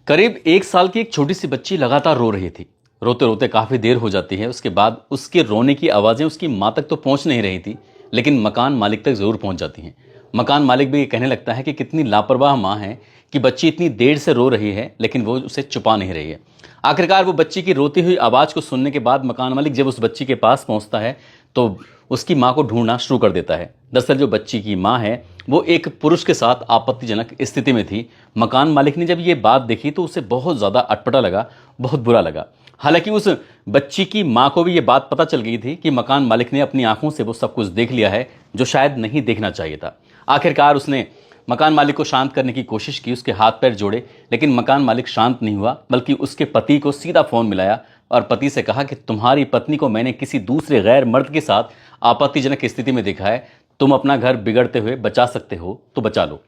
करीब 1 साल की एक छोटी सी बच्ची लगातार रो रही थी। रोते रोते काफ़ी देर हो जाती है। उसके बाद उसके रोने की आवाज़ें उसकी माँ तक तो पहुंच नहीं रही थी, लेकिन मकान मालिक तक ज़रूर पहुंच जाती हैं। मकान मालिक भी ये कहने लगता है कि कितनी लापरवाह माँ है कि बच्ची इतनी देर से रो रही है, लेकिन वो उसे छुपा नहीं रही है। आखिरकार वो बच्ची की रोती हुई आवाज़ को सुनने के बाद मकान मालिक जब उस बच्ची के पास पहुंचता है तो उसकी माँ को ढूंढना शुरू कर देता है। दरअसल जो बच्ची की माँ है वो एक पुरुष के साथ आपत्तिजनक स्थिति में थी। मकान मालिक ने जब ये बात देखी तो उसे बहुत ज़्यादा अटपटा लगा, बहुत बुरा लगा। हालांकि उस बच्ची की माँ को भी ये बात पता चल गई थी कि मकान मालिक ने अपनी आंखों से वो सब कुछ देख लिया है जो शायद नहीं देखना चाहिए था। आखिरकार उसने मकान मालिक को शांत करने की कोशिश की, उसके हाथ पैर जोड़े, लेकिन मकान मालिक शांत नहीं हुआ, बल्कि उसके पति को सीधा फ़ोन मिलाया और पति से कहा कि तुम्हारी पत्नी को मैंने किसी दूसरे गैर मर्द के साथ आपत्तिजनक स्थिति में देखा है। तुम अपना घर बिगड़ते हुए बचा सकते हो तो बचा लो।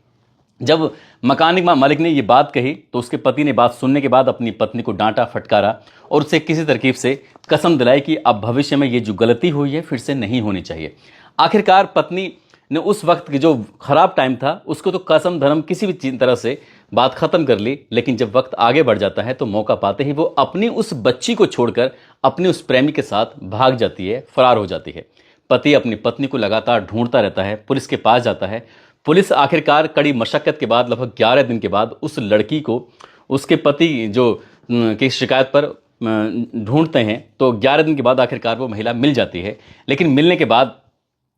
जब मकानिक मालिक ने ये बात कही तो उसके पति ने बात सुनने के बाद अपनी पत्नी को डांटा, फटकारा और उसे किसी तरकीब से कसम दिलाई कि अब भविष्य में ये जो गलती हुई है फिर से नहीं होनी चाहिए। आखिरकार पत्नी ने उस वक्त की जो खराब टाइम था उसको तो कसम धर्म किसी भी तरह से बात खत्म कर ली, लेकिन जब वक्त आगे बढ़ जाता है तो मौका पाते ही वो अपनी उस बच्ची को छोड़कर अपने उस प्रेमी के साथ भाग जाती है, फरार हो जाती है। पति अपनी पत्नी को लगातार ढूंढता रहता है, पुलिस के पास जाता है। पुलिस आखिरकार कड़ी मशक्कत के बाद लगभग 11 दिन के बाद उस लड़की को उसके पति जो की शिकायत पर ढूंढते हैं, तो 11 दिन के बाद आखिरकार वो महिला मिल जाती है। लेकिन मिलने के बाद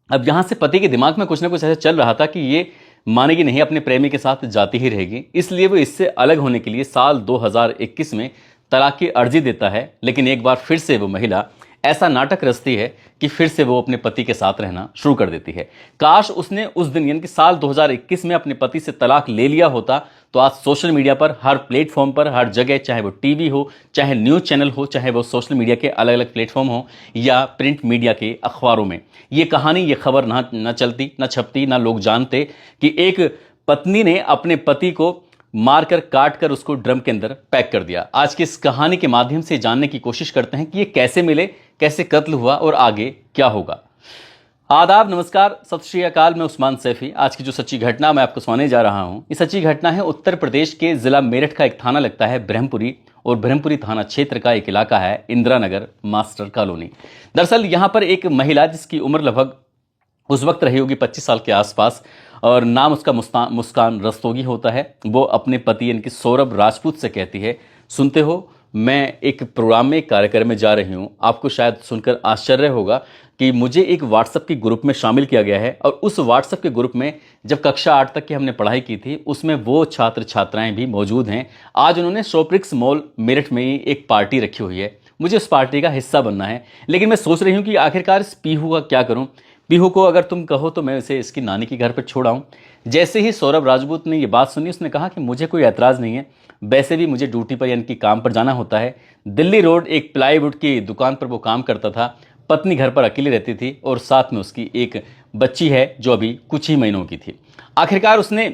अब यहाँ से पति के दिमाग में कुछ ना कुछ ऐसा चल रहा था कि ये मानेगी नहीं, अपने प्रेमी के साथ जाती ही रहेगी। इसलिए वो इससे अलग होने के लिए साल 2021 में तलाक की अर्जी देता है। लेकिन एक बार फिर से वो महिला ऐसा नाटक रचती है कि फिर से वो अपने पति के साथ रहना शुरू कर देती है। काश उसने उस दिन यानी कि साल 2021 में अपने पति से तलाक ले लिया होता तो आज सोशल मीडिया पर, हर प्लेटफॉर्म पर, हर जगह, चाहे वो टीवी हो, चाहे न्यूज़ चैनल हो, चाहे वो सोशल मीडिया के अलग अलग प्लेटफॉर्म हो या प्रिंट मीडिया के अखबारों में, ये कहानी, ये खबर ना चलती, ना छपती, ना लोग जानते कि एक पत्नी ने अपने पति को मारकर, काट कर उसको ड्रम के अंदर पैक कर दिया। आज की इस कहानी के माध्यम से जानने की कोशिश करते हैं कि ये कैसे मिले, कैसे कत्ल हुआ और आगे क्या होगा। आदाब, नमस्कार, सत श्री अकाल। मैं उस्मान सैफी। आज की जो सच्ची घटना मैं आपको सुनाने जा रहा हूं, ये सच्ची घटना है उत्तर प्रदेश के जिला मेरठ का एक थाना लगता है ब्रह्मपुरी, और ब्रह्मपुरी थाना क्षेत्र का एक इलाका है इंदिरा नगर मास्टर कॉलोनी। दरअसल यहां पर एक महिला जिसकी उम्र लगभग उस वक्त रही होगी 25 साल के आसपास, और नाम उसका मुस्कान रस्तोगी होता है। वो अपने पति यानी कि सौरभ राजपूत से कहती है, सुनते हो, मैं एक प्रोग्राम में, एक कार्यक्रम में जा रही हूँ। आपको शायद सुनकर आश्चर्य होगा कि मुझे एक व्हाट्सएप के ग्रुप में शामिल किया गया है, और उस व्हाट्सएप के ग्रुप में जब कक्षा 8 तक की हमने पढ़ाई की थी उसमें वो छात्र छात्राएं भी मौजूद हैं। आज उन्होंने शॉप्रिक्स मॉल मेरठ में ही एक पार्टी रखी हुई है, मुझे उस पार्टी का हिस्सा बनना है। लेकिन मैं सोच रही हूँ कि आखिरकार इस पीहू का क्या करूँ। पीहू को अगर तुम कहो तो मैं इसे इसकी नानी के घर पर छोड़ आऊँ। जैसे ही सौरभ राजपूत ने ये बात सुनी, उसने कहा कि मुझे कोई ऐतराज़ नहीं है, वैसे भी मुझे ड्यूटी पर यानी कि काम पर जाना होता है। दिल्ली रोड एक प्लाईवुड की दुकान पर वो काम करता था। पत्नी घर पर अकेली रहती थी और साथ में उसकी एक बच्ची है जो अभी कुछ ही महीनों की थी। आखिरकार उसने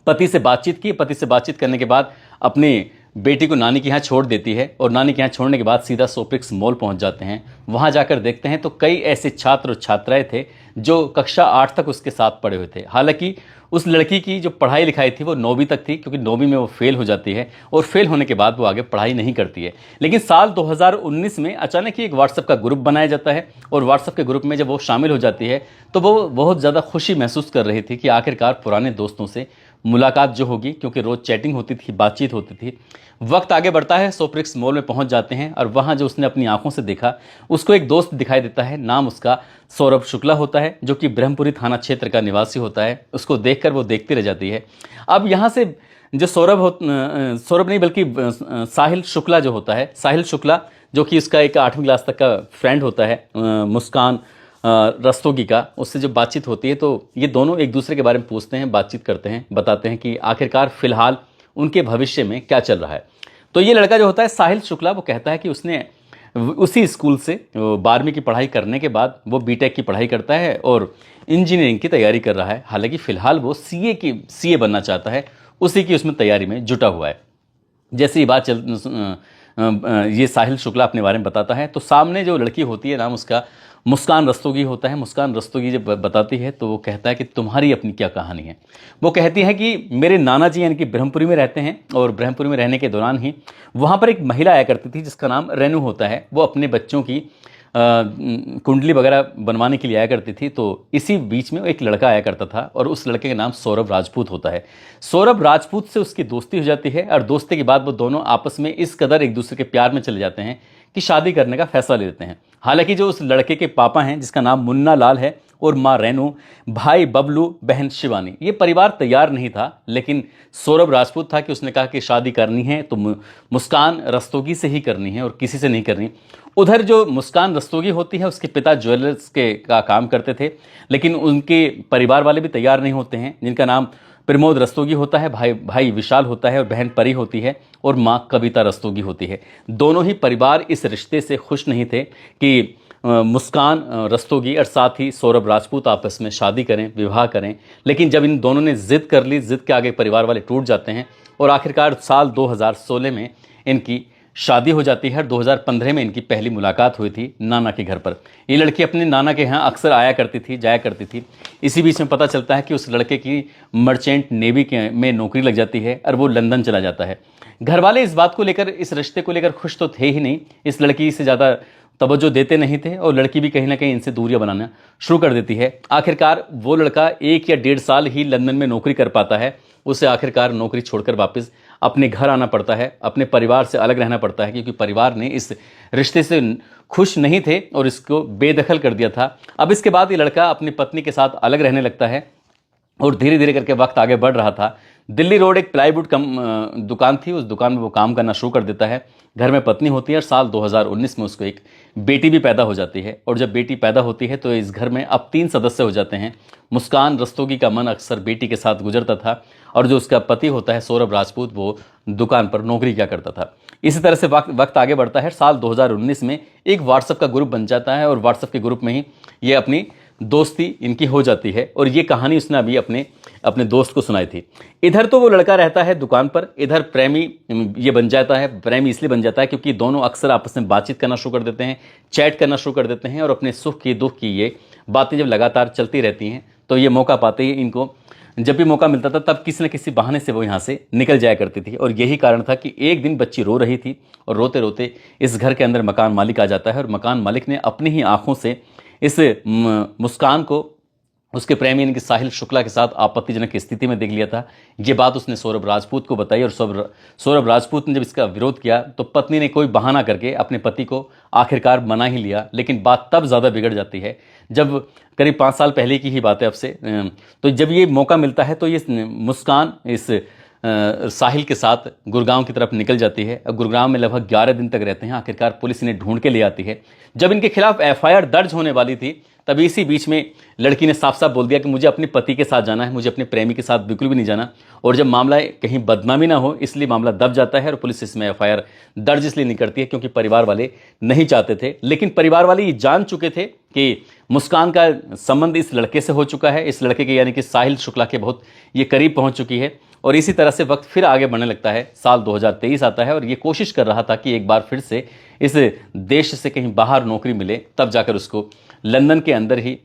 पति से बातचीत की। पति से बातचीत करने के बाद अपनी बेटी को नानी के यहाँ छोड़ देती है, और नानी के यहाँ छोड़ने के बाद सीधा शॉप्रिक्स मॉल पहुँच जाते हैं। वहाँ जाकर देखते हैं तो कई ऐसे छात्र और छात्राएं थे जो कक्षा 8 तक उसके साथ पढ़े हुए थे। हालांकि उस लड़की की जो पढ़ाई लिखाई थी वो 9वीं तक थी, क्योंकि 9वीं में वो फेल हो जाती है, और फेल होने के बाद वो आगे पढ़ाई नहीं करती है। लेकिन साल 2019 में अचानक ही एक व्हाट्सएप का ग्रुप बनाया जाता है, और व्हाट्सएप के ग्रुप में जब वो शामिल हो जाती है तो वो बहुत ज़्यादा खुशी महसूस कर रही थी कि आखिरकार पुराने दोस्तों से मुलाकात जो होगी, क्योंकि रोज़ चैटिंग होती थी, बातचीत होती थी। वक्त आगे बढ़ता है, शॉप्रिक्स मॉल में पहुंच जाते हैं, और वहां जो उसने अपनी आंखों से देखा उसको एक दोस्त दिखाई देता है। नाम उसका सौरभ शुक्ला होता है, जो कि ब्रह्मपुरी थाना क्षेत्र का निवासी होता है। उसको देखकर वो देखती रह जाती है। अब यहाँ से जो सौरभ नहीं बल्कि साहिल शुक्ला जो होता है, साहिल शुक्ला जो कि उसका एक 8वीं क्लास तक का फ्रेंड होता है, मुस्कान रस्तोगी का, उससे जो बातचीत होती है तो ये दोनों एक दूसरे के बारे में पूछते हैं, बातचीत करते हैं, बताते हैं कि आखिरकार फिलहाल उनके भविष्य में क्या चल रहा है। तो ये लड़का जो होता है साहिल शुक्ला, वो कहता है कि उसने उसी स्कूल से 12वीं की पढ़ाई करने के बाद वो बीटेक की पढ़ाई करता है और इंजीनियरिंग की तैयारी कर रहा है। हालांकि फ़िलहाल वो सीए बनना चाहता है, उसी की उसमें तैयारी में जुटा हुआ है। जैसे ही ये साहिल शुक्ला अपने बारे में बताता है तो सामने जो लड़की होती है, नाम उसका मुस्कान रस्तोगी होता है। मुस्कान रस्तोगी जब बताती है तो वो कहता है कि तुम्हारी अपनी क्या कहानी है। वो कहती है कि मेरे नाना जी यानी कि ब्रह्मपुरी में रहते हैं और ब्रह्मपुरी में रहने के दौरान ही वहाँ पर एक महिला आया करती थी जिसका नाम रेनू होता है। वो अपने बच्चों की कुंडली वगैरह बनवाने के लिए आया करती थी। तो इसी बीच में एक लड़का आया करता था और उस लड़के का नाम सौरभ राजपूत होता है। सौरभ राजपूत से उसकी दोस्ती हो जाती है और दोस्ती के बाद वो दोनों आपस में इस कदर एक दूसरे के प्यार में चले जाते हैं कि शादी करने का फैसला ले लेते हैं। हालांकि जो उस लड़के के पापा हैं जिसका नाम मुन्ना लाल है और माँ रेनू, भाई बबलू, बहन शिवानी, ये परिवार तैयार नहीं था। लेकिन सौरभ राजपूत था कि उसने कहा कि शादी करनी है तो मुस्कान रस्तोगी से ही करनी है और किसी से नहीं करनी। उधर जो मुस्कान रस्तोगी होती है उसके पिता ज्वेलर्स के का काम करते थे, लेकिन उनके परिवार वाले भी तैयार नहीं होते हैं, जिनका नाम प्रमोद रस्तोगी होता है, भाई विशाल होता है और बहन परी होती है और माँ कविता रस्तोगी होती है। दोनों ही परिवार इस रिश्ते से खुश नहीं थे कि मुस्कान रस्तोगी और साथ ही सौरभ राजपूत आपस में शादी करें, विवाह करें। लेकिन जब इन दोनों ने जिद कर ली, जिद के आगे परिवार वाले टूट जाते हैं और आखिरकार साल 2016 में इनकी शादी हो जाती है। 2015 में इनकी पहली मुलाकात हुई थी नाना के घर पर। ये लड़की अपने नाना के यहाँ अक्सर आया करती थी, जाया करती थी। इसी बीच में पता चलता है कि उस लड़के की मर्चेंट नेवी में नौकरी लग जाती है और वो लंदन चला जाता है। घर वाले इस बात को लेकर, इस रिश्ते को लेकर खुश तो थे ही नहीं, इस लड़की से ज़्यादा तवज्जो देते नहीं थे और लड़की भी कहीं ना कहीं इनसे दूरियां बनाना शुरू कर देती है। आखिरकार वो लड़का 1 या 1.5 साल ही लंदन में नौकरी कर पाता है। उसे आखिरकार नौकरी छोड़कर वापस अपने घर आना पड़ता है, अपने परिवार से अलग रहना पड़ता है, क्योंकि परिवार ने इस रिश्ते से खुश नहीं थे और इसको बेदखल कर दिया था। अब इसके बाद ये लड़का अपनी पत्नी के साथ अलग रहने लगता है और धीरे धीरे करके वक्त आगे बढ़ रहा था। दिल्ली रोड एक प्लाईवुड दुकान थी, उस दुकान में वो काम करना शुरू कर देता है। घर में पत्नी होती है और साल 2019 में उसको एक बेटी भी पैदा हो जाती है। और जब बेटी पैदा होती है तो इस घर में अब 3 सदस्य हो जाते हैं। मुस्कान रस्तोगी का मन अक्सर बेटी के साथ गुजरता था और जो उसका पति होता है सौरभ राजपूत, वो दुकान पर नौकरी किया करता था। इसी तरह से वक्त आगे बढ़ता है। साल 2019 में एक व्हाट्सएप का ग्रुप बन जाता है और व्हाट्सएप के ग्रुप में ही ये अपनी दोस्ती इनकी हो जाती है और ये कहानी उसने अभी अपने दोस्त को सुनाई थी। इधर तो वो लड़का रहता है दुकान पर, इधर प्रेमी ये बन जाता है। प्रेमी इसलिए बन जाता है क्योंकि दोनों अक्सर आपस में बातचीत करना शुरू कर देते हैं, चैट करना शुरू कर देते हैं और अपने सुख की दुख की ये बातें जब लगातार चलती रहती हैं तो ये मौका पाते ही इनको जब भी मौका मिलता था तब किसी न किसी बहाने से वो यहाँ से निकल जाया करती थी। और यही कारण था कि एक दिन बच्ची रो रही थी और रोते रोते इस घर के अंदर मकान मालिक आ जाता है और मकान मालिक ने अपनी ही आंखों से इस मुस्कान को उसके प्रेमी यानी कि साहिल शुक्ला के साथ आपत्तिजनक स्थिति में देख लिया था। ये बात उसने सौरभ राजपूत को बताई और सौरभ राजपूत ने जब इसका विरोध किया तो पत्नी ने कोई बहाना करके अपने पति को आखिरकार मना ही लिया। लेकिन बात तब ज़्यादा बिगड़ जाती है जब करीब 5 साल पहले की ही बात है अब से। तो जब ये मौका मिलता है तो ये मुस्कान इस साहिल के साथ गुड़गांव की तरफ निकल जाती है। अब गुड़गांव में लगभग 11 दिन तक रहते हैं। आखिरकार पुलिस इन्हें ढूंढ के ले आती है। जब इनके खिलाफ एफआईआर दर्ज होने वाली थी तभी इसी बीच में लड़की ने साफ साफ बोल दिया कि मुझे अपने पति के साथ जाना है, मुझे अपने प्रेमी के साथ बिल्कुल भी नहीं जाना। और जब मामला कहीं बदनामी ना हो इसलिए मामला दब जाता है और पुलिस इसमें एफआईआर दर्ज इसलिए नहीं करती है क्योंकि परिवार वाले नहीं चाहते थे। लेकिन परिवार वाले ये जान चुके थे कि मुस्कान का संबंध इस लड़के से हो चुका है, इस लड़के के यानी कि साहिल शुक्ला के बहुत ये करीब पहुंच चुकी है। और इसी तरह से वक्त फिर आगे बढ़ने लगता है। साल 2023 आता है और ये कोशिश कर रहा था कि एक बार फिर से इस देश से कहीं बाहर नौकरी मिले, तब जाकर उसको लंदन के अंदर ही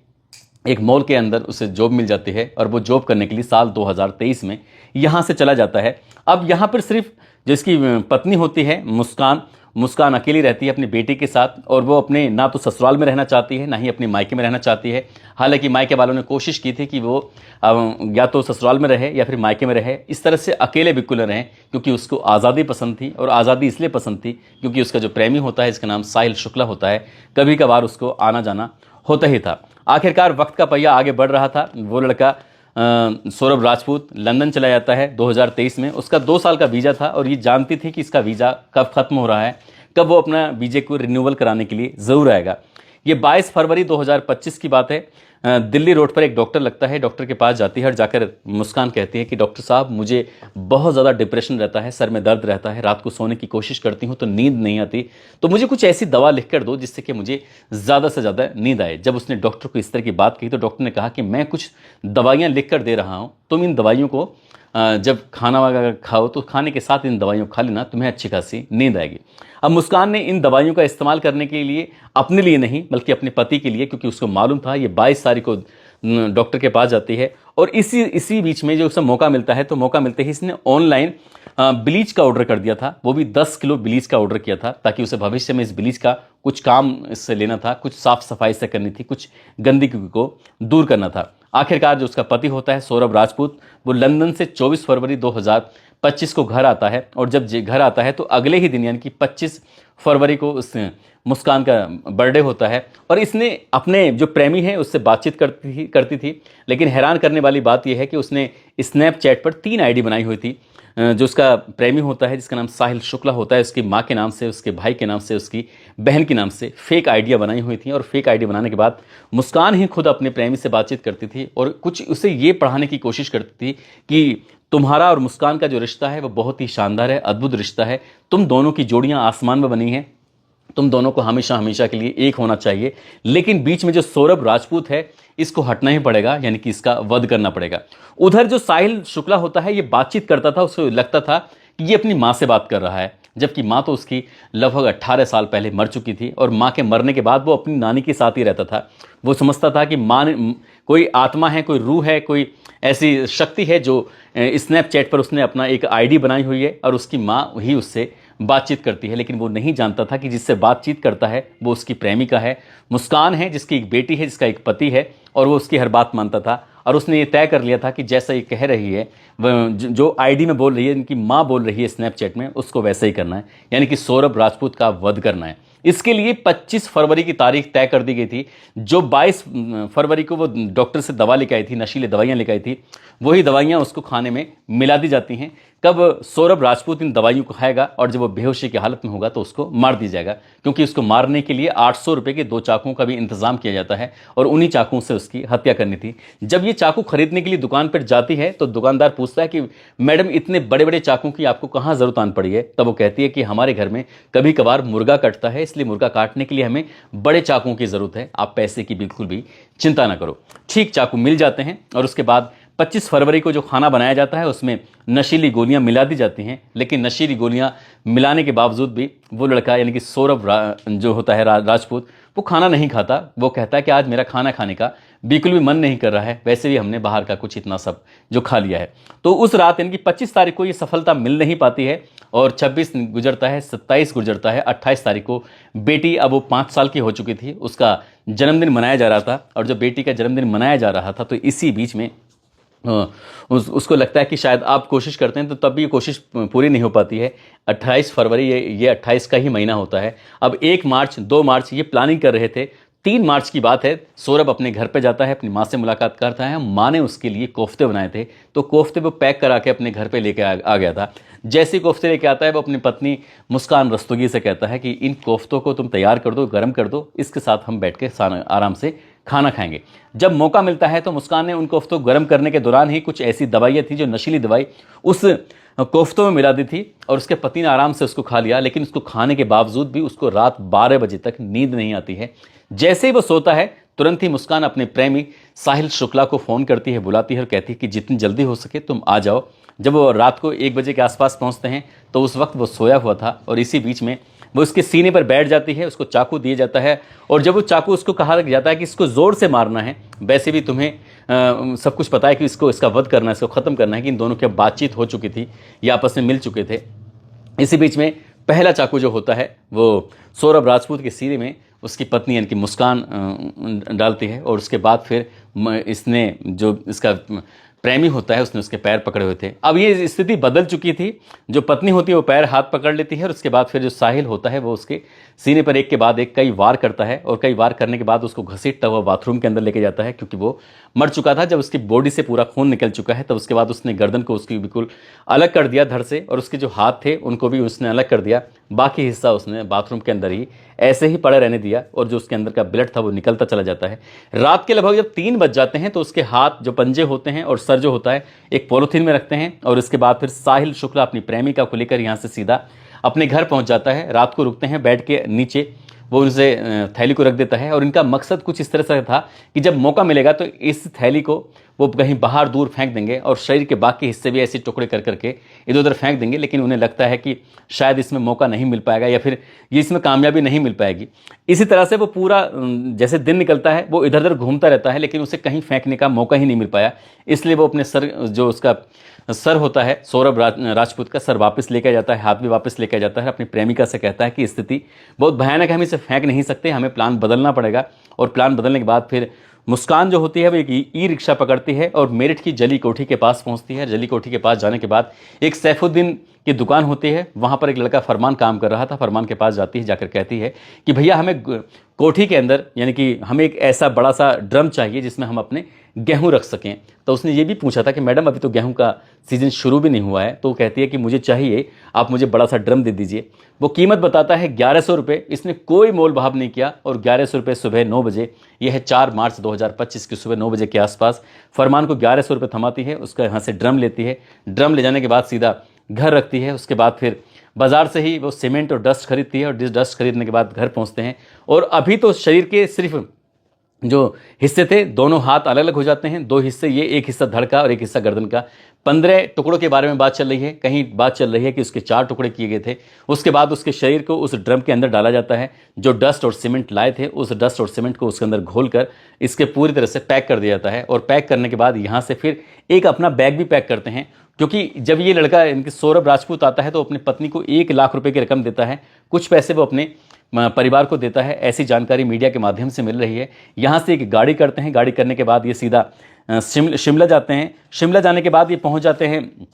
एक मॉल के अंदर उसे जॉब मिल जाती है और वो जॉब करने के लिए साल 2023 में यहाँ से चला जाता है। अब यहाँ पर सिर्फ जिसकी पत्नी होती है मुस्कान अकेली रहती है अपनी बेटी के साथ और वो अपने ना तो ससुराल में रहना चाहती है ना ही अपने मायके में रहना चाहती है। हालांकि मायके वालों ने कोशिश की थी कि वो या तो ससुराल में रहे या फिर मायके में रहे, इस तरह से अकेले बिल्कुल न रहे, क्योंकि उसको आज़ादी पसंद थी। और आज़ादी इसलिए पसंद थी क्योंकि उसका जो प्रेमी होता है इसका नाम साहिल शुक्ला होता है, कभी कभार उसको आना जाना होता ही था। आखिरकार वक्त का पहिया आगे बढ़ रहा था। वो लड़का सौरभ राजपूत लंदन चला जाता है 2023 में। उसका 2 साल का वीज़ा था और ये जानती थी कि इसका वीज़ा कब ख़त्म हो रहा है, कब वो अपना वीज़े को रिन्यूअल कराने के लिए ज़रूर आएगा। ये 22 फरवरी 2025 की बात है। दिल्ली रोड पर एक डॉक्टर लगता है, डॉक्टर के पास जाती है और जाकर मुस्कान कहती है कि डॉक्टर साहब मुझे बहुत ज़्यादा डिप्रेशन रहता है, सर में दर्द रहता है, रात को सोने की कोशिश करती हूँ तो नींद नहीं आती, तो मुझे कुछ ऐसी दवा लिख कर दो जिससे कि मुझे ज़्यादा से ज़्यादा नींद आए। जब उसने डॉक्टर को इस तरह की बात कही तो डॉक्टर ने कहा कि मैं कुछ दवाइयाँ लिख कर दे रहा हूँ, तुम इन दवाइयों को जब खाना वगैरह खाओ तो खाने के साथ इन दवाइयों को खा लेना, तुम्हें अच्छी खासी नींद आएगी। अब मुस्कान ने इन दवाइयों का इस्तेमाल करने के लिए अपने लिए नहीं बल्कि अपने पति के लिए, क्योंकि उसको मालूम था ये 22 तारीख को डॉक्टर के पास जाती है, और इसी बीच में जो उसे मौका मिलता है, तो मौका मिलते ही इसने ऑनलाइन ब्लीच का ऑर्डर कर दिया था। वो भी 10 किलो ब्लीच का ऑर्डर किया था, ताकि उसे भविष्य में इस ब्लीच का कुछ काम इससे लेना था, कुछ साफ सफाई से करनी थी, कुछ गंदगी को दूर करना था। आखिरकार जो उसका पति होता है सौरभ राजपूत, वो लंदन से 24 फरवरी 2025 को घर आता है, और जब घर आता है तो अगले ही दिन यानी कि 25 फरवरी को उस मुस्कान का बर्थडे होता है, और इसने अपने जो प्रेमी है उससे बातचीत करती थी। लेकिन हैरान करने वाली बात यह है कि उसने स्नैपचैट पर 3 आईडी बनाई हुई थी। जो उसका प्रेमी होता है जिसका नाम साहिल शुक्ला होता है, उसकी माँ के नाम से, उसके भाई के नाम से, उसकी बहन के नाम से फेक आइडिया बनाई हुई थी। और फेक आईडी बनाने के बाद मुस्कान ही खुद अपने प्रेमी से बातचीत करती थी और कुछ उसे ये पढ़ाने की कोशिश करती थी कि तुम्हारा और मुस्कान का जो रिश्ता है वो बहुत ही शानदार है, अद्भुत रिश्ता है, तुम दोनों की जोड़ियां आसमान में बनी हैं, तुम दोनों को हमेशा हमेशा के लिए एक होना चाहिए। लेकिन बीच में जो सौरभ राजपूत है इसको हटना ही पड़ेगा, यानी कि इसका वध करना पड़ेगा। उधर जो साहिल शुक्ला होता है ये बातचीत करता था, उसको लगता था कि ये अपनी माँ से बात कर रहा है, जबकि माँ तो उसकी लगभग 18 साल पहले मर चुकी थी, और माँ के मरने के बाद वो अपनी नानी के साथ ही रहता था। वो समझता था कि माँ कोई आत्मा है, कोई रूह है, कोई ऐसी शक्ति है जो स्नैपचैट पर उसने अपना एक आईडी बनाई हुई है और उसकी माँ ही उससे बातचीत करती है। लेकिन वो नहीं जानता था कि जिससे बातचीत करता है वो उसकी प्रेमिका है, मुस्कान है, जिसकी एक बेटी है, जिसका एक पति है, और वो उसकी हर बात मानता था। और उसने ये तय कर लिया था कि जैसा ये कह रही है, जो आईडी में बोल रही है, इनकी माँ बोल रही है स्नैपचैट में, उसको वैसा ही करना है, यानी कि सौरभ राजपूत का वध करना है। इसके लिए 25 फरवरी की तारीख तय कर दी गई थी। जो 22 फरवरी को वो डॉक्टर से दवा लेकर आई थी, नशीली दवाइयाँ लेकर आई थी, वही दवाइयाँ उसको खाने में मिला दी जाती हैं। कब सौरभ राजपूत इन दवाइयों को खाएगा और जब वो बेहोशी की हालत में होगा तो उसको मार दिया जाएगा, क्योंकि उसको मारने के लिए 800 रुपये के 2 चाकुओं का भी इंतजाम किया जाता है, और उन्हीं चाकुओं से उसकी हत्या करनी थी। जब ये चाकू खरीदने के लिए दुकान पर जाती है तो दुकानदार पूछता है कि मैडम इतने बड़े बड़े चाकुओं की आपको कहाँ जरूरत आन पड़ी है? तब वो कहती है कि हमारे घर में कभी कभार मुर्गा कटता है, इसलिए मुर्गा काटने के लिए हमें बड़े चाकुओं की जरूरत है, आप पैसे की बिल्कुल भी चिंता ना करो। ठीक चाकू मिल जाते हैं, और उसके बाद 25 फरवरी को जो खाना बनाया जाता है उसमें नशीली गोलियां मिला दी जाती हैं। लेकिन नशीली गोलियां मिलाने के बावजूद भी वो लड़का यानी कि सौरभ जो होता है राजपूत, वो खाना नहीं खाता। वो कहता है कि आज मेरा खाना खाने का बिल्कुल भी मन नहीं कर रहा है, वैसे भी हमने बाहर का कुछ इतना सब जो खा लिया है। तो उस रात यानी कि 25 तारीख को ये सफलता मिल नहीं पाती है, और 26 गुजरता है, 27 गुजरता है, 28 तारीख को बेटी, अब वो 5 साल की हो चुकी थी, उसका जन्मदिन मनाया जा रहा था। और जब बेटी का जन्मदिन मनाया जा रहा था तो इसी बीच में उसको लगता है कि शायद आप कोशिश करते हैं तो तब भी ये कोशिश पूरी नहीं हो पाती है। 28 फरवरी, ये 28 का ही महीना होता है। अब 1 मार्च 2 मार्च ये प्लानिंग कर रहे थे। 3 मार्च की बात है, सौरभ अपने घर पे जाता है, अपनी माँ से मुलाकात करता है। माँ ने उसके लिए कोफ्ते बनाए थे, तो कोफ्ते वो पैक करा के अपने घर पे लेके आ गया था। जैसे कोफ्ते लेके आता है वो अपनी पत्नी मुस्कान रस्तोगी से कहता है कि इन कोफ्तों को तुम तैयार कर दो, गर्म कर दो, इसके साथ हम बैठ के आराम से खाना खाएंगे। जब मौका मिलता है तो मुस्कान ने उन कोफ्तों को गर्म करने के दौरान ही कुछ ऐसी दवाइयाँ थी जो नशीली दवाई उस कोफ्तों में मिला दी थी, और उसके पति ने आराम से उसको खा लिया। लेकिन उसको खाने के बावजूद भी उसको रात 12 बजे तक नींद नहीं आती है। जैसे ही वो सोता है तुरंत ही मुस्कान अपने प्रेमी साहिल शुक्ला को फ़ोन करती है, बुलाती है और कहती है कि जितनी जल्दी हो सके तुम आ जाओ। जब वो रात को 1 बजे के आसपास पहुंचते हैं तो उस वक्त वो सोया हुआ था, और इसी बीच में वो उसके सीने पर बैठ जाती है, उसको चाकू दिया जाता है। और जब वो चाकू उसको कहा जाता है कि इसको ज़ोर से मारना है, वैसे भी तुम्हें सब कुछ पता है कि इसका वध करना है, इसको ख़त्म करना है, कि इन दोनों की बातचीत हो चुकी थी, ये आपस में मिल चुके थे। इसी बीच में पहला चाकू जो होता है वो सौरभ राजपूत के सीने में उसकी पत्नी यानी कि मुस्कान डालती है, और उसके बाद फिर इसने जो इसका प्रेमी होता है उसने उसके पैर पकड़े हुए थे। अब ये स्थिति बदल चुकी थी, जो पत्नी होती है वो पैर हाथ पकड़ लेती है, और उसके बाद फिर जो साहिल होता है वो उसके सीने पर एक के बाद एक कई वार करता है, और कई वार करने के बाद उसको घसीटता हुआ बाथरूम के अंदर लेके जाता है, क्योंकि वो मर चुका था। जब उसकी बॉडी से पूरा खून निकल चुका है तब उसके बाद उसने गर्दन को उसकी बिल्कुल अलग कर दिया धड़ से, और उसके जो हाथ थे उनको भी उसने अलग कर दिया। बाकी हिस्सा उसने बाथरूम के अंदर ही ऐसे ही पड़े रहने दिया, और जो उसके अंदर का ब्लड था वो निकलता चला जाता है। रात के लगभग जब 3 बज जाते हैं तो उसके हाथ जो पंजे होते हैं और सर जो होता है एक पॉलिथीन में रखते हैं, और इसके बाद फिर साहिल शुक्ला अपनी प्रेमिका को लेकर यहाँ से सीधा अपने घर पहुँच जाता है। रात को रुकते हैं बेड के नीचे, वो उनसे थैली को रख देता है, और इनका मकसद कुछ इस तरह से था कि जब मौका मिलेगा तो इस थैली को वो कहीं बाहर दूर फेंक देंगे और शरीर के बाकी हिस्से भी ऐसे टुकड़े कर करके इधर उधर फेंक देंगे, लेकिन उन्हें लगता है कि शायद इसमें मौका नहीं मिल पाएगा या फिर ये इसमें कामयाबी नहीं मिल पाएगी। इसी तरह से वो पूरा जैसे दिन निकलता है वो इधर उधर घूमता रहता है, लेकिन उसे कहीं फेंकने का मौका ही नहीं मिल पाया। इसलिए वो अपने सर, जो उसका सर होता है सौरभ राजपूत का सर, वापस लेकर जाता है, हाथ भी वापस लेकर जाता है। अपनी प्रेमिका से कहता है कि स्थिति बहुत भयानक है, हम इसे फेंक नहीं सकते, हमें प्लान बदलना पड़ेगा। और प्लान बदलने के बाद फिर मुस्कान जो होती है वो एक ई रिक्शा पकड़ती है और मेरठ की जली कोठी के पास पहुंचती है। जली कोठी के पास जाने के बाद एक सैफुद्दीन की दुकान होती है, वहां पर एक लड़का फरमान काम कर रहा था। फरमान के पास जाती है, जाकर कहती है कि भैया हमें कोठी के अंदर यानी कि हमें एक ऐसा बड़ा सा ड्रम चाहिए जिसमें हम अपने गेहूं रख सकें। तो उसने ये भी पूछा था कि मैडम अभी तो गेहूं का सीजन शुरू भी नहीं हुआ है। तो वो कहती है कि मुझे चाहिए, आप मुझे बड़ा सा ड्रम दे दीजिए। वो कीमत बताता है 1100 रुपये। इसने कोई मोल भाव नहीं किया और 1100 रुपये सुबह 9 बजे, यह है 4 मार्च 2025 की सुबह 9 बजे के आसपास, फरमान को 1100 रुपये थमाती है। उसका यहाँ से ड्रम लेती है। ड्रम ले जाने के बाद सीधा घर रखती है। उसके बाद फिर बाजार से ही वो सीमेंट और डस्ट खरीदती है और डस्ट खरीदने के बाद घर पहुँचते हैं। और अभी तो शरीर के सिर्फ जो हिस्से थे दोनों हाथ अलग अलग हो जाते हैं, 2 हिस्से, ये एक हिस्सा धड़ का और एक हिस्सा गर्दन का। 15 टुकड़ों के बारे में बात चल रही है, कहीं बात चल रही है कि उसके 4 टुकड़े किए गए थे। उसके बाद उसके शरीर को उस ड्रम के अंदर डाला जाता है। जो डस्ट और सीमेंट लाए थे उस डस्ट और सीमेंट को उसके अंदर घोल कर इसके पूरी तरह से पैक कर दिया जाता है। और पैक करने के बाद यहाँ से फिर एक अपना बैग भी पैक करते हैं, क्योंकि जब ये लड़का इनके सौरभ राजपूत आता है तो अपनी पत्नी को 1 लाख रुपए की रकम देता है, कुछ पैसे वो अपने परिवार को देता है। ऐसी जानकारी मीडिया के माध्यम से मिल रही है। यहाँ से एक गाड़ी करते हैं, गाड़ी करने के बाद ये सीधा शिमला जाते हैं। शिमला जाने के बाद ये पहुँच जाते हैं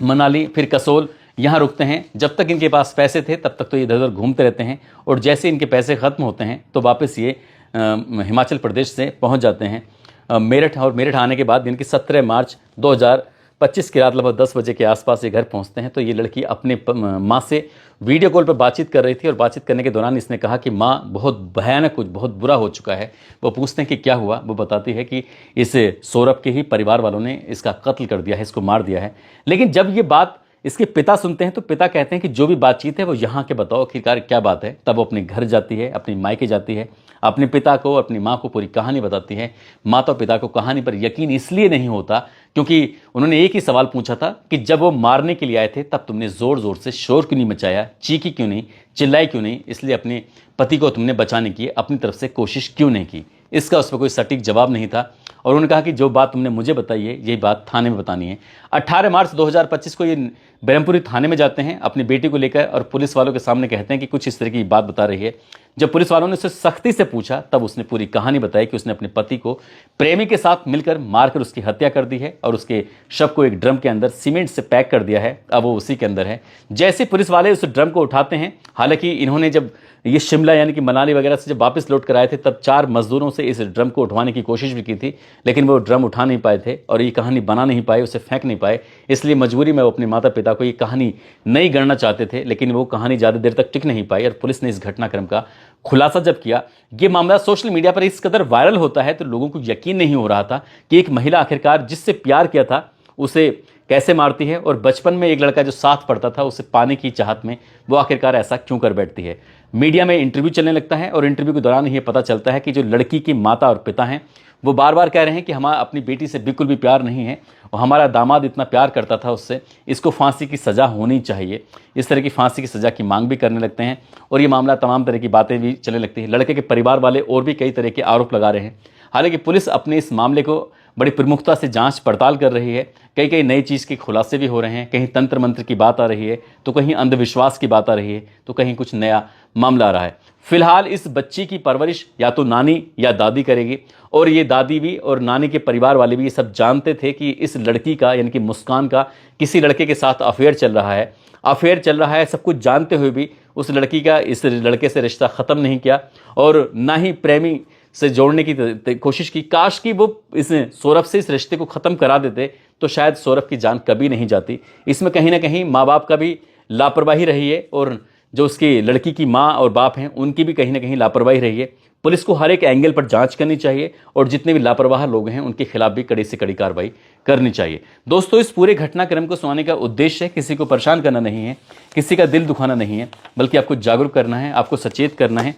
मनाली, फिर कसोल, यहाँ रुकते हैं। जब तक इनके पास पैसे थे तब तक तो ये इधर उधर घूमते रहते हैं और जैसे इनके पैसे ख़त्म होते हैं तो वापस ये हिमाचल प्रदेश से पहुँच जाते हैं मेरठ। और मेरठ आने के बाद इनकी 17 मार्च 2025 की रात लगभग 10 बजे के आसपास ये घर पहुंचते हैं। तो ये लड़की अपने माँ से वीडियो कॉल पर बातचीत कर रही थी और बातचीत करने के दौरान इसने कहा कि माँ बहुत भयानक, कुछ बहुत बुरा हो चुका है। वो पूछते हैं कि क्या हुआ। वो बताती है कि इस सौरभ के ही परिवार वालों ने इसका कत्ल कर दिया है, इसको मार दिया है। लेकिन जब ये बात इसके पिता सुनते हैं तो पिता कहते हैं कि जो भी बातचीत है वो यहाँ के बताओ आखिरकार क्या बात है। तब वो अपने घर जाती है, अपनी मायके जाती है, अपने पिता को, अपनी माँ को पूरी कहानी बताती है। माता पिता को कहानी पर यकीन इसलिए नहीं होता क्योंकि उन्होंने एक ही सवाल पूछा था कि जब वो मारने के लिए आए थे तब तुमने ज़ोर ज़ोर से शोर क्यों नहीं मचाया, चीखी क्यों नहीं, चिल्लाई क्यों नहीं, इसलिए अपने पति को तुमने बचाने की अपनी तरफ से कोशिश क्यों नहीं की। इसका उस पर कोई सटीक जवाब नहीं था और उन्होंने कहा कि जो बात तुमने मुझे बताई है यही बात थाने में बतानी है। 18 मार्च 2025 को ये ब्रह्मपुरी थाने में जाते हैं अपनी बेटी को लेकर और पुलिस वालों के सामने कहते हैं कि कुछ इस तरह की बात बता रही है। जब पुलिस वालों ने उसे सख्ती से पूछा तब उसने पूरी कहानी बताई कि उसने अपने पति को प्रेमी के साथ मिलकर मारकर उसकी हत्या कर दी है और उसके शव को एक ड्रम के अंदर सीमेंट से पैक कर दिया है। अब वो उसी के अंदर है। जैसे पुलिस वाले उस ड्रम को उठाते हैं, हालांकि इन्होंने जब ये शिमला यानी कि मनाली वगैरह से जब वापस लौट कर आए थे तब 4 मजदूरों से इस ड्रम को उठवाने की कोशिश भी की थी, लेकिन वो ड्रम उठा नहीं पाए थे और ये कहानी बना नहीं पाए, उसे फेंक नहीं पाए। इसलिए मजबूरी में वो अपने माता पिता को ये कहानी नहीं गढ़ना चाहते थे, लेकिन वो कहानी ज़्यादा देर तक टिक नहीं पाई और पुलिस ने इस घटनाक्रम का खुलासा जब किया। ये मामला सोशल मीडिया पर इस कदर वायरल होता है तो लोगों को यकीन नहीं हो रहा था कि एक महिला आखिरकार जिससे प्यार किया था उसे कैसे मारती है और बचपन में एक लड़का जो साथ पढ़ता था उसे पाने की चाहत में वो आखिरकार ऐसा क्यों कर बैठती है। मीडिया में इंटरव्यू चलने लगता है और इंटरव्यू के दौरान ये पता चलता है कि जो लड़की की माता और पिता हैं वो बार बार कह रहे हैं कि हमारा अपनी बेटी से बिल्कुल भी प्यार नहीं है और हमारा दामाद इतना प्यार करता था उससे, इसको फांसी की सज़ा होनी चाहिए। इस तरह की फांसी की सज़ा की मांग भी करने लगते हैं और ये मामला तमाम तरह की बातें भी चलने लगती है। लड़के के परिवार वाले और भी कई तरह के आरोप लगा रहे हैं। हालांकि पुलिस अपने इस मामले को बड़ी प्रमुखता से जांच पड़ताल कर रही है। कई नई चीज़ के खुलासे भी हो रहे हैं। कहीं तंत्र मंत्र की बात आ रही है तो कहीं अंधविश्वास की बात आ रही है तो कहीं कुछ नया मामला आ रहा है। फिलहाल इस बच्ची की परवरिश या तो नानी या दादी करेगी और ये दादी भी और नानी के परिवार वाले भी ये सब जानते थे कि इस लड़की का यानी कि मुस्कान का किसी लड़के के साथ अफेयर चल रहा है। सब कुछ जानते हुए भी उस लड़की का इस लड़के से रिश्ता ख़त्म नहीं किया और ना ही प्रेमी से जोड़ने की कोशिश की। काश कि वो इस सौरभ से इस रिश्ते को ख़त्म करा देते तो शायद सौरभ की जान कभी नहीं जाती। इसमें कहीं ना कहीं माँ बाप का भी लापरवाही रही है और जो उसकी लड़की की माँ और बाप हैं उनकी भी कहीं ना कहीं लापरवाही रही है। पुलिस को हर एक एंगल पर जांच करनी चाहिए और जितने भी लापरवाह लोग हैं उनके खिलाफ भी कड़ी से कड़ी कार्रवाई करनी चाहिए। दोस्तों, इस पूरे घटनाक्रम को सुनाने का उद्देश्य किसी को परेशान करना नहीं है, किसी का दिल दुखाना नहीं है, बल्कि आपको जागरूक करना है, आपको सचेत करना है,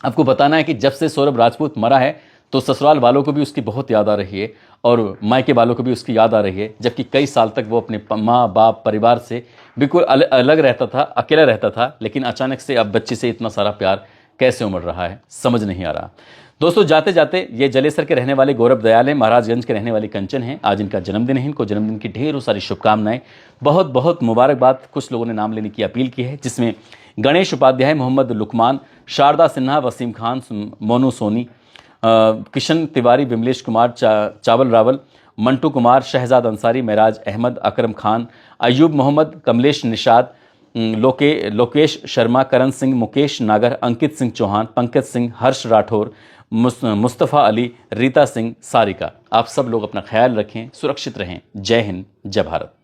आपको बताना है कि जब से सौरभ राजपूत मरा है तो ससुराल वालों को भी उसकी बहुत याद आ रही है और मायके वालों को भी उसकी याद आ रही है, जबकि कई साल तक वो अपने माँ बाप परिवार से बिल्कुल अलग रहता था, अकेला रहता था। लेकिन अचानक से अब बच्ची से इतना सारा प्यार कैसे उमड़ रहा है, समझ नहीं आ रहा। दोस्तों, जाते जाते ये जलेसर के रहने वाले गौरव दयाल हैं, महाराजगंज के रहने वाली कंचन हैं। आज इनका जन्मदिन है, इनको जन्मदिन की ढेरों सारी शुभकामनाएं, बहुत बहुत मुबारकबाद। कुछ लोगों ने नाम लेने की अपील की है, जिसमें गणेश उपाध्याय, मोहम्मद लुकमान, शारदा सिन्हा, वसीम खान, मोनू सोनी, किशन तिवारी, विमलेश कुमार, चावल रावल, मंटू कुमार, शहजाद अंसारी, महराज अहमद, अकरम खान, अयूब मोहम्मद, कमलेश निषाद, लोकेश शर्मा, करण सिंह, मुकेश नागर, अंकित सिंह चौहान, पंकज सिंह, हर्ष राठौर, मुस्तफ़ा अली, रीता सिंह, सारिका। आप सब लोग अपना ख्याल रखें, सुरक्षित रहें। जय हिंद, जय भारत।